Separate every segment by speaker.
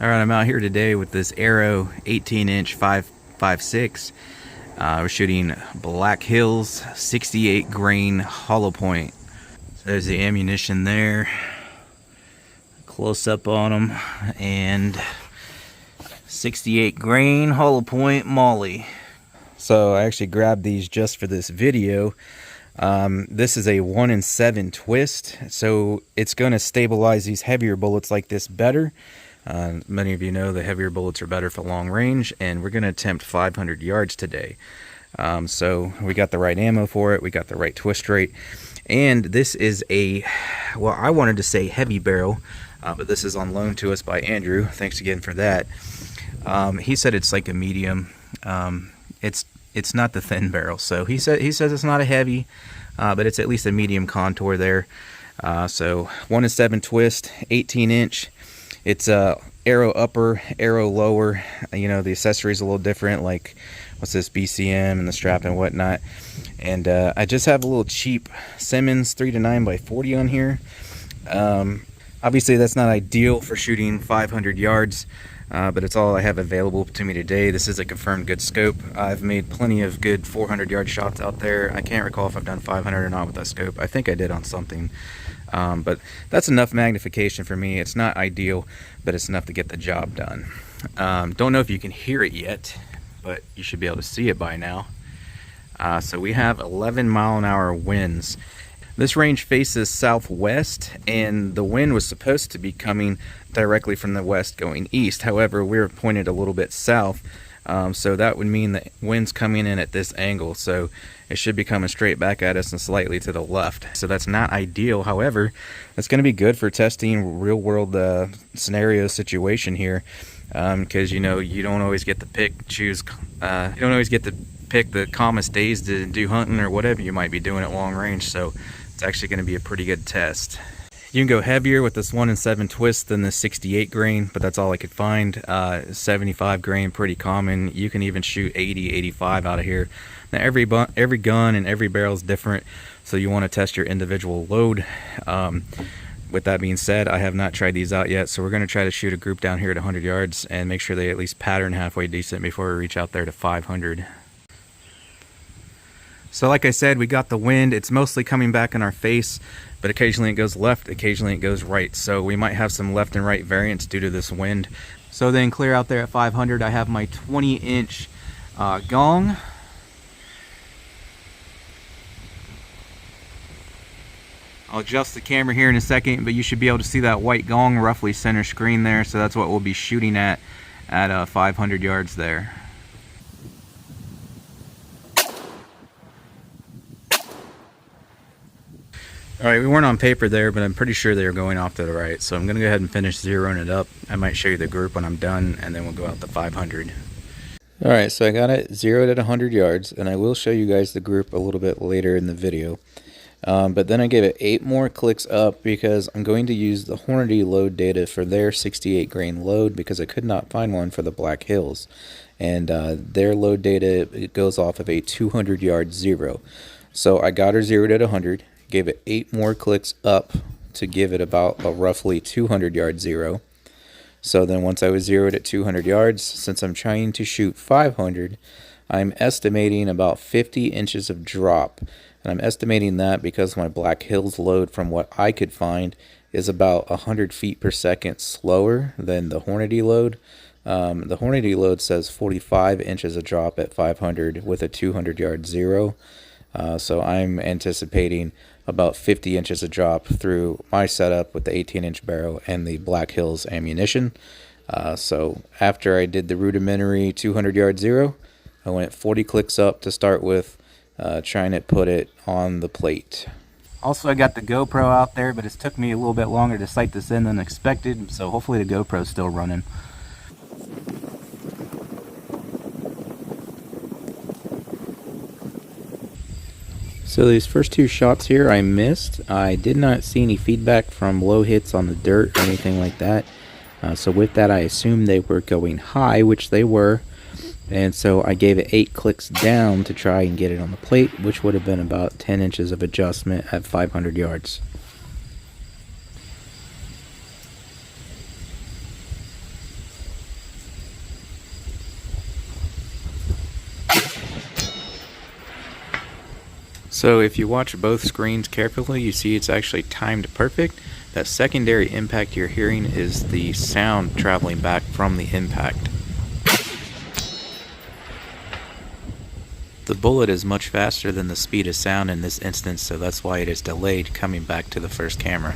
Speaker 1: Alright, I'm out here today with this Aero 18-inch 5.56. We're shooting Black Hills 68 grain hollow point. So there's the ammunition there. Close up on them. And 68 grain hollow point molly. So I actually grabbed these just for this video. This is a 1 in 7 twist, so it's going to stabilize these heavier bullets like this better. Many of you know the heavier bullets are better for long range, and we're going to attempt 500 yards today. So we got the right ammo for it, we got the right twist rate, and this is a, well, I wanted to say heavy barrel, but this is on loan to us by Andrew. Thanks again for that. He said it's like a medium. It's not the thin barrel, so he says it's not a heavy, but it's at least a medium contour there. So 1 in 7 twist, 18-inch. It's Aero upper, Aero lower. You know, the accessories a little different, like what's this, BCM and the strap and whatnot. And I just have a little cheap Simmons 3-9x40 on here. Obviously that's not ideal for shooting 500 yards. But it's all I have available to me today. This is a confirmed good scope. I've made plenty of good 400-yard shots out there. I can't recall if I've done 500 or not with that scope. I think I did on something. But that's enough magnification for me. It's not ideal, but it's enough to get the job done. Don't know if you can hear it yet, but you should be able to see it by now. So we have 11-mile-an-hour winds. This range faces southwest, and the wind was supposed to be coming directly from the west going east. However, we're pointed a little bit south, so that would mean the wind's coming in at this angle, so it should be coming straight back at us and slightly to the left. So that's not ideal. However, it's going to be good for testing real-world scenario situation here, because you know, you don't always get to pick the calmest days to do hunting or whatever you might be doing at long range. So it's actually going to be a pretty good test. You can go heavier with this 1 in 7 twist than the 68 grain, but that's all I could find. 75 grain, pretty common. You can even shoot 80, 85 out of here. Now every gun and every barrel is different, so you want to test your individual load. With that being said, I have not tried these out yet, so we're going to try to shoot a group down here at 100 yards and make sure they at least pattern halfway decent before we reach out there to 500. So like I said, we got the wind. It's mostly coming back in our face, but occasionally it goes left, occasionally it goes right. So we might have some left and right variance due to this wind. So then clear out there at 500, I have my 20-inch gong. I'll adjust the camera here in a second, but you should be able to see that white gong roughly center screen there. So that's what we'll be shooting at 500 yards there. Alright, we weren't on paper there, but I'm pretty sure they were going off to the right. So I'm going to go ahead and finish zeroing it up. I might show you the group when I'm done, and then we'll go out to 500. Alright, so I got it zeroed at 100 yards, and I will show you guys the group a little bit later in the video. But then I gave it 8 more clicks up because I'm going to use the Hornady load data for their 68 grain load because I could not find one for the Black Hills. And their load data, it goes off of a 200 yard zero. So I got her zeroed at 100. Gave it 8 more clicks up to give it about a roughly 200 yard zero. So then once I was zeroed at 200 yards, since I'm trying to shoot 500, I'm estimating about 50 inches of drop. And I'm estimating that because my Black Hills load, from what I could find, is about 100 feet per second slower than the Hornady load. The Hornady load says 45 inches of drop at 500 with a 200 yard zero. So I'm anticipating about 50 inches of drop through my setup with the 18-inch barrel and the Black Hills ammunition. So after I did the rudimentary 200 yard zero, I went 40 clicks up to start with, trying to put it on the plate. Also, I got the GoPro out there, but it's took me a little bit longer to sight this in than expected, so hopefully the GoPro's still running. So these first 2 shots here I missed. I did not see any feedback from low hits on the dirt or anything like that. So with that, I assumed they were going high, which they were. And so I gave it 8 clicks down to try and get it on the plate, which would have been about 10 inches of adjustment at 500 yards. So if you watch both screens carefully, you see it's actually timed perfect. That secondary impact you're hearing is the sound traveling back from the impact. The bullet is much faster than the speed of sound in this instance, so that's why it is delayed coming back to the first camera.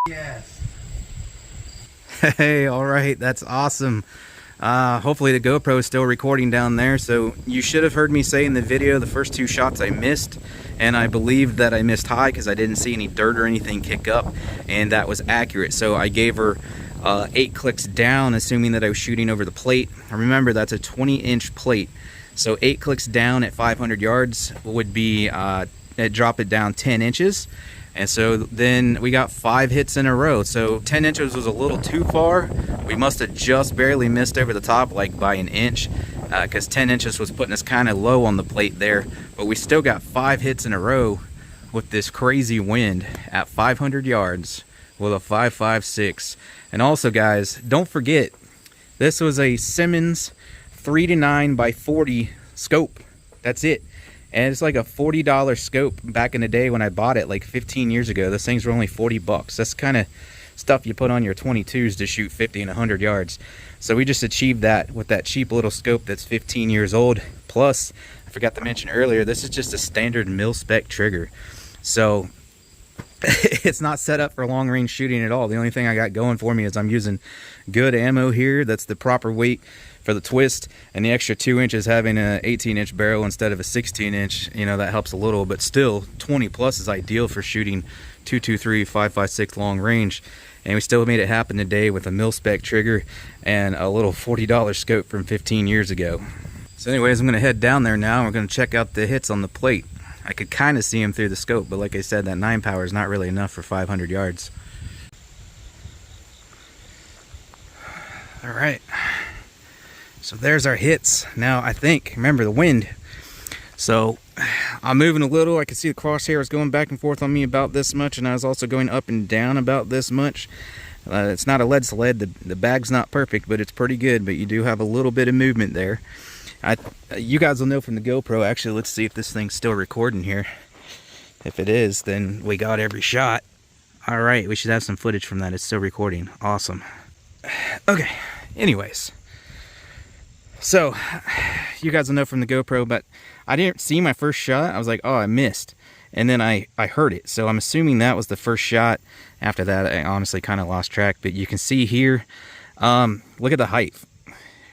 Speaker 2: Yes.
Speaker 1: Hey, all right, that's awesome. Hopefully the GoPro is still recording down there. So you should have heard me say in the video the first two shots I missed, and I believed that I missed high because I didn't see any dirt or anything kick up, and that was accurate. So I gave her 8 clicks down, assuming that I was shooting over the plate. Remember, that's a 20-inch plate, so 8 clicks down at 500 yards would be drop it down 10 inches. And so then we got 5 hits in a row. So 10 inches was a little too far. We must have just barely missed over the top, like by an inch, because 10 inches was putting us kind of low on the plate there. But we still got 5 hits in a row with this crazy wind at 500 yards with a 5.56. And also, guys, don't forget, this was a Simmons 3-9x40 scope. That's it. And it's like a $40 scope back in the day when I bought it like 15 years ago. Those things were only 40 bucks. That's kind of stuff you put on your 22s to shoot 50 and 100 yards. So we just achieved that with that cheap little scope that's 15 years old. Plus, I forgot to mention earlier, this is just a standard mil-spec trigger. So it's not set up for long range shooting at all. The only thing I got going for me is I'm using good ammo here. That's the proper weight for the twist, and the extra 2 inches having an 18-inch barrel instead of a 16-inch, you know, that helps a little. But still, 20 plus is ideal for shooting 223, 5.56 long range. And we still made it happen today with a mil-spec trigger and a little $40 scope from 15 years ago. So anyways, I'm gonna head down there now and we're gonna check out the hits on the plate. I could kind of see them through the scope, but like I said, that 9 power is not really enough for 500 yards. All right. So there's our hits. Now I think, remember the wind. So I'm moving a little. I can see the crosshairs going back and forth on me about this much, and I was also going up and down about this much. It's not a lead sled. The bag's not perfect, but it's pretty good. But you do have a little bit of movement there. You guys will know from the GoPro. Actually, let's see if this thing's still recording here. If it is, then we got every shot. All right, we should have some footage from that. It's still recording. Awesome. Okay, anyways. So, you guys will know from the GoPro, but I didn't see my first shot. I was like, oh, I missed. And then I heard it. So I'm assuming that was the first shot. After that, I honestly kind of lost track. But you can see here, look at the height.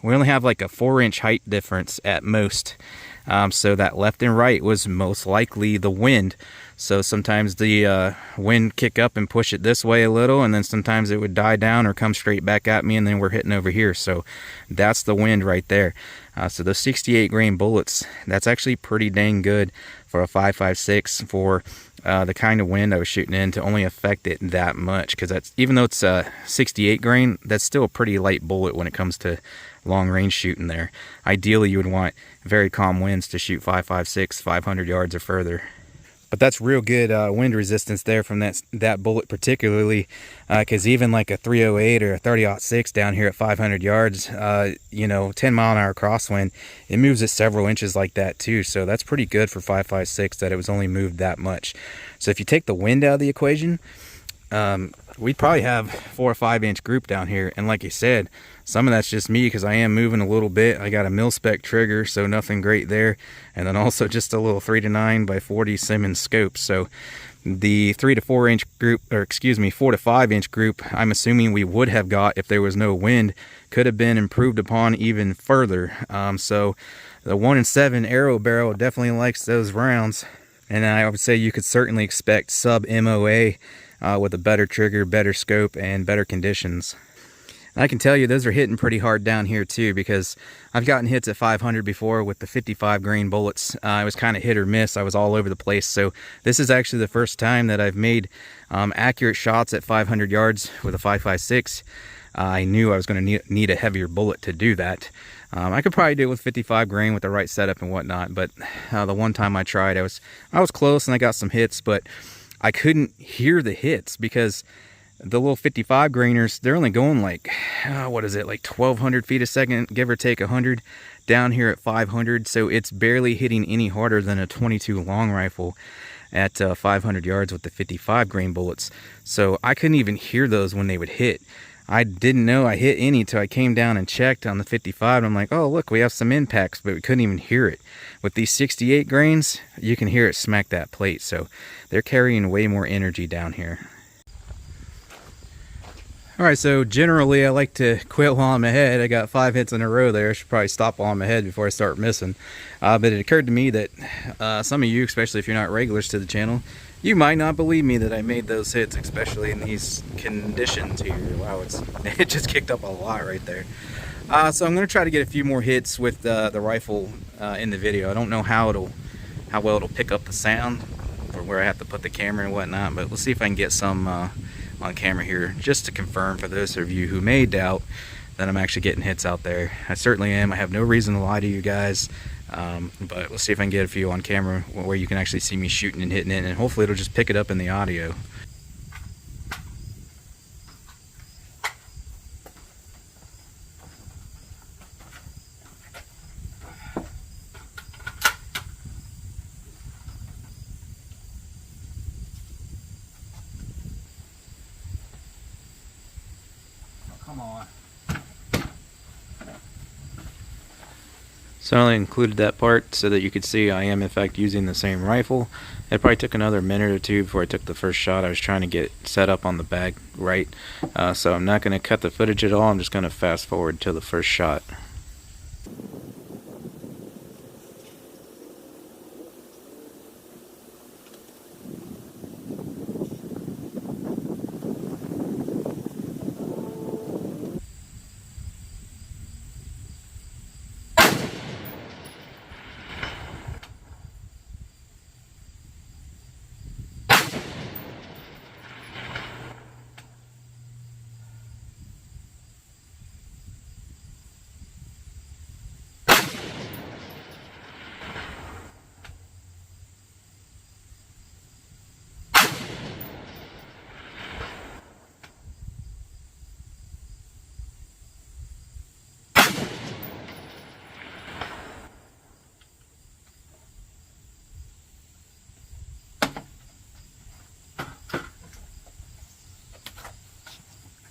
Speaker 1: We only have like a 4-inch height difference at most. So that left and right was most likely the wind. So sometimes the wind kick up and push it this way a little, and then sometimes it would die down or come straight back at me, and then we're hitting over here. So that's the wind right there. So those 68 grain bullets, that's actually pretty dang good for a 5.56 for the kind of wind I was shooting in to only affect it that much. Because that's, even though it's 68 grain, that's still a pretty light bullet when it comes to long range shooting there. Ideally, you would want very calm winds to shoot 5.56, 500 yards or further. But that's real good wind resistance there from that bullet particularly, because even like a 308 or a 30-06 down here at 500 yards, you know, 10-mile-an-hour crosswind, it moves it several inches like that too. So that's pretty good for 5.56 that it was only moved that much. So if you take the wind out of the equation, we'd probably have 4 or 5-inch group down here. And like you said, some of that's just me because I am moving a little bit. I got a mil-spec trigger, so nothing great there. And then also just a little 3-9x40 Simmons scope. So the 3 to 4 inch group, or excuse me, 4 to 5 inch group, I'm assuming we would have got if there was no wind, could have been improved upon even further. So the 1-7 Aero barrel definitely likes those rounds. And I would say you could certainly expect sub MOA with a better trigger, better scope, and better conditions. I can tell you those are hitting pretty hard down here too, because I've gotten hits at 500 before with the 55 grain bullets. It was kind of hit or miss. I was all over the place. So this is actually the first time that I've made accurate shots at 500 yards with a 5.56. I knew I was going to need a heavier bullet to do that. I could probably do it with 55 grain with the right setup and whatnot, but the one time I tried, I was close and I got some hits, but I couldn't hear the hits because the little 55 grainers, they're only going like, what is it, like 1,200 feet a second, give or take 100, down here at 500. So it's barely hitting any harder than a 22 long rifle at 500 yards with the 55 grain bullets. So I couldn't even hear those when they would hit. I didn't know I hit any till I came down and checked on the 55. And I'm like, oh, look, we have some impacts, but we couldn't even hear it. With these 68 grains, you can hear it smack that plate. So they're carrying way more energy down here. All right, so generally I like to quit while I'm ahead. I got 5 hits in a row there. I should probably stop while I'm ahead before I start missing. But it occurred to me that some of you, especially if you're not regulars to the channel, you might not believe me that I made those hits, especially in these conditions here. Wow, it just kicked up a lot right there. So I'm going to try to get a few more hits with the rifle in the video. I don't know how well it'll pick up the sound or where I have to put the camera and whatnot, but we'll see if I can get some on camera here, just to confirm for those of you who may doubt that I'm actually getting hits out there. I certainly am. I have no reason to lie to you guys, but we'll see if I can get a few on camera where you can actually see me shooting and hitting it, and hopefully it'll just pick it up in the audio. Come on. So I only included that part so that you could see I am in fact using the same rifle. It probably took another minute or two before I took the first shot. I was trying to get set up on the bag right. So I'm not going to cut the footage at all. I'm just going to fast forward to the first shot.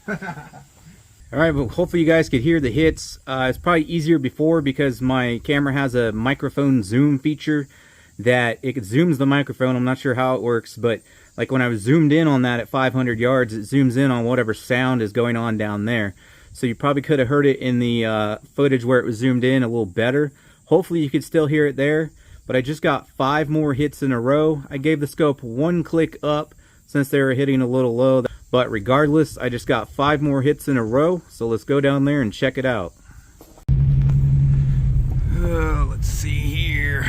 Speaker 1: All right, but hopefully you guys could hear the hits. It's probably easier before because my camera has a microphone zoom feature that it zooms the microphone. I'm not sure how it works, but like when I was zoomed in on that at 500 yards, it zooms in on whatever sound is going on down there. So you probably could have heard it in the footage where it was zoomed in a little better. Hopefully you could still hear it there, but I just got 5 more hits in a row. I gave the scope 1 click up since they were hitting a little low. But regardless, I just got 5 more hits in a row, so let's go down there and check it out. Let's see here.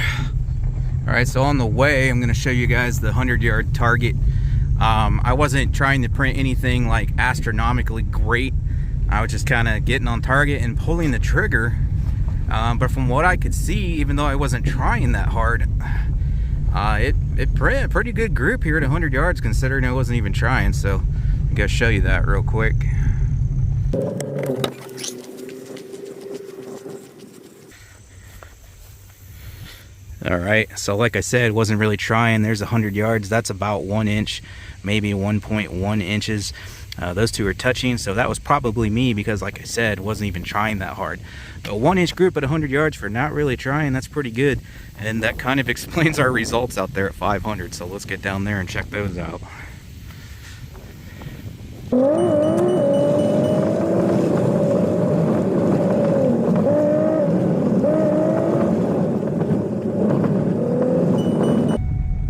Speaker 1: Alright, so on the way, I'm going to show you guys the 100-yard target. I wasn't trying to print anything like astronomically great. I was just kind of getting on target and pulling the trigger. But from what I could see, even though I wasn't trying that hard, it printed a pretty good group here at 100 yards considering I wasn't even trying. So I'm going to show you that real quick. Alright, so like I said, wasn't really trying. There's 100 yards. That's about 1 inch, maybe 1.1 inches. Those two are touching, so that was probably me because, like I said, wasn't even trying that hard. A 1-inch group at 100 yards for not really trying, that's pretty good. And that kind of explains our results out there at 500. So let's get down there and check those out.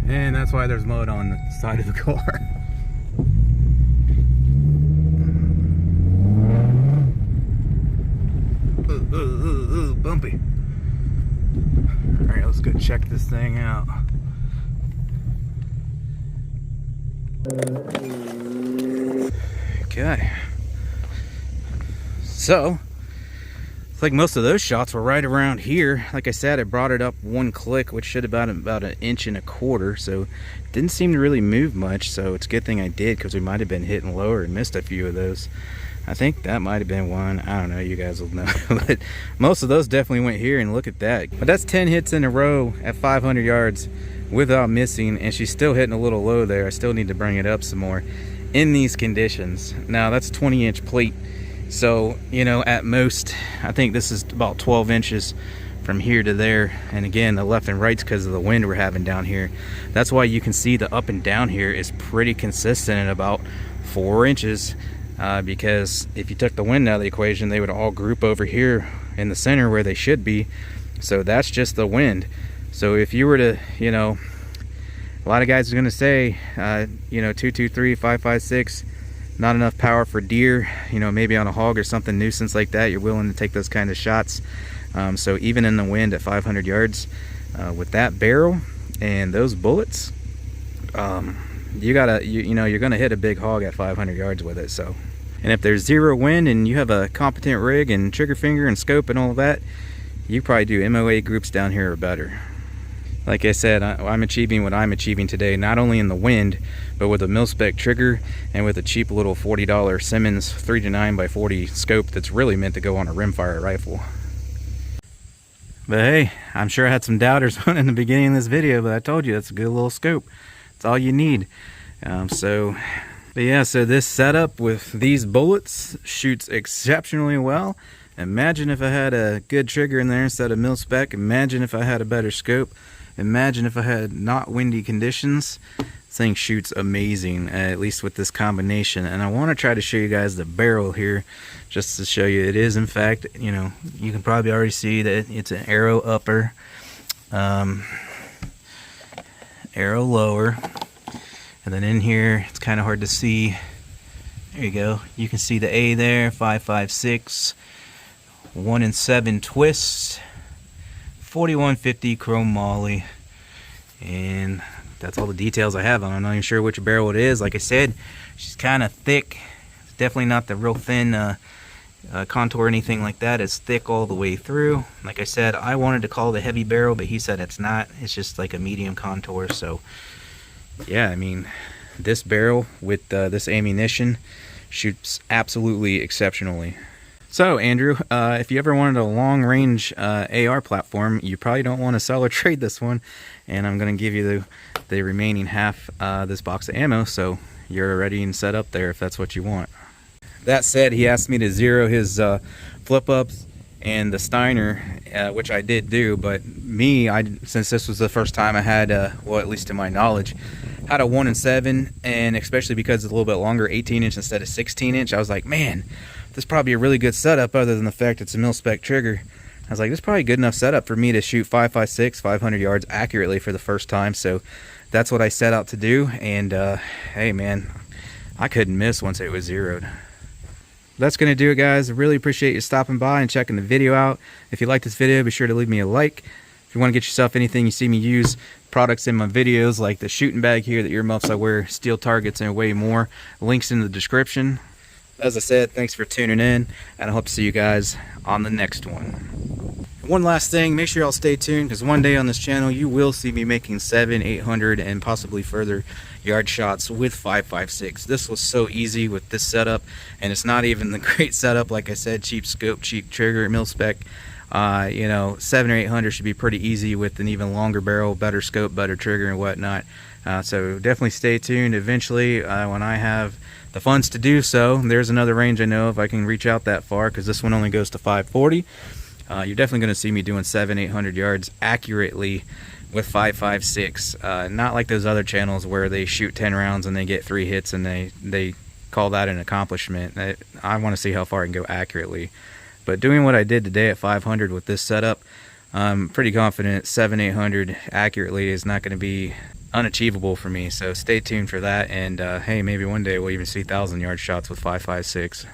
Speaker 1: And that's why there's mud on the side of the car. and check this thing out. Okay. So, it's like most of those shots were right around here. Like I said, I brought it up one click, which should have been about 1.25 inches, so it didn't seem to really move much. So it's a good thing I did, because we might have been hitting lower and missed a few of those. I think that might have been one. I don't know, you guys will know. But most of those definitely went here, and look at that. But that's 10 hits in a row at 500 yards without missing, and she's still hitting a little low there. I still need to bring it up some more in these conditions. Now that's 20-inch plate. So, you know, at most, I think this is about 12 inches from here to there. And again, the left and right's because of the wind we're having down here. That's why you can see the up and down here is pretty consistent at about 4 inches. Because if you took the wind out of the equation, they would all group over here in the center where they should be. So that's just the wind. So if you were to, you know, a lot of guys are going to say, you know, 223, 556, not enough power for deer, you know, maybe on a hog or something nuisance like that, you're willing to take those kind of shots. So even in the wind at 500 yards with that barrel and those bullets, you gotta, you know, you're gonna hit a big hog at 500 yards with it. So, and if there's zero wind and you have a competent rig and trigger finger and scope and all of that, you probably do MOA groups down here or better. Like I said, I'm achieving what I'm achieving today, not only in the wind, but with a mil-spec trigger and with a cheap little $40 Simmons 3-9x40 scope that's really meant to go on a rimfire rifle. But hey, I'm sure I had some doubters in the beginning of this video, but I told you that's a good little scope. That's all you need. But yeah, so this setup with these bullets shoots exceptionally well. Imagine if I had a good trigger in there instead of mil-spec. Imagine if I had a better scope. Imagine if I had not windy conditions. This thing shoots amazing, at least with this combination. And I want to try to show you guys the barrel here, just to show you it is in fact, you know, you can probably already see that it's an Aero upper, Aero lower, and then in here it's kind of hard to see. There you go, you can see the A there, 5.56, 1-in-7 twist, 4150 chrome moly, and that's all the details I have. I'm not even sure which barrel it is. Like I said, she's kind of thick. It's definitely not the real thin contour or anything like that. It's thick all the way through. Like I said, I wanted to call it a heavy barrel, but he said it's not. It's just like a medium contour. So yeah, I mean, this barrel with this ammunition shoots absolutely exceptionally. So Andrew, if you ever wanted a long-range AR platform, you probably don't want to sell or trade this one, and I'm going to give you the remaining half this box of ammo, so you're ready and set up there if that's what you want. That said, he asked me to zero his flip-ups and the Steiner, which I did do, but me, since this was the first time I had, well, at least to my knowledge, had a 1-in-7, and especially because it's a little bit longer, 18-inch instead of 16-inch, I was like, man, this is probably a really good setup other than the fact it's a mil-spec trigger. I was like, this is probably a good enough setup for me to shoot 5.56, 500 yards accurately for the first time. So that's what I set out to do, and hey man, I couldn't miss once it was zeroed. That's going to do it, guys. I really appreciate you stopping by and checking the video out. If you like this video, be sure to leave me a like. If you want to get yourself anything you see me use, products in my videos like the shooting bag here, the earmuffs I wear, steel targets, and way more, links in the description. As I said, thanks for tuning in, and I hope to see you guys on the next one. One last thing, make sure y'all stay tuned, because one day on this channel you will see me making 700, 800, and possibly further yard shots with 5.56. This was so easy with this setup, and it's not even the great setup. Like I said, cheap scope, cheap trigger, mil-spec. You know, 700 or 800 should be pretty easy with an even longer barrel, better scope, better trigger, and whatnot. So definitely stay tuned. Eventually, when I have the funds to do so, there's another range I know if I can reach out that far, because this one only goes to 540. You're definitely going to see me doing 700, 800 yards accurately with 5.56. Not like those other channels where they shoot 10 rounds and they get 3 hits and they call that an accomplishment. I want to see how far I can go accurately. But doing what I did today at 500 with this setup, I'm pretty confident 700, 800 accurately is not going to be unachievable for me. So stay tuned for that, and hey, maybe one day we'll even see 1,000 yard shots with 5.56.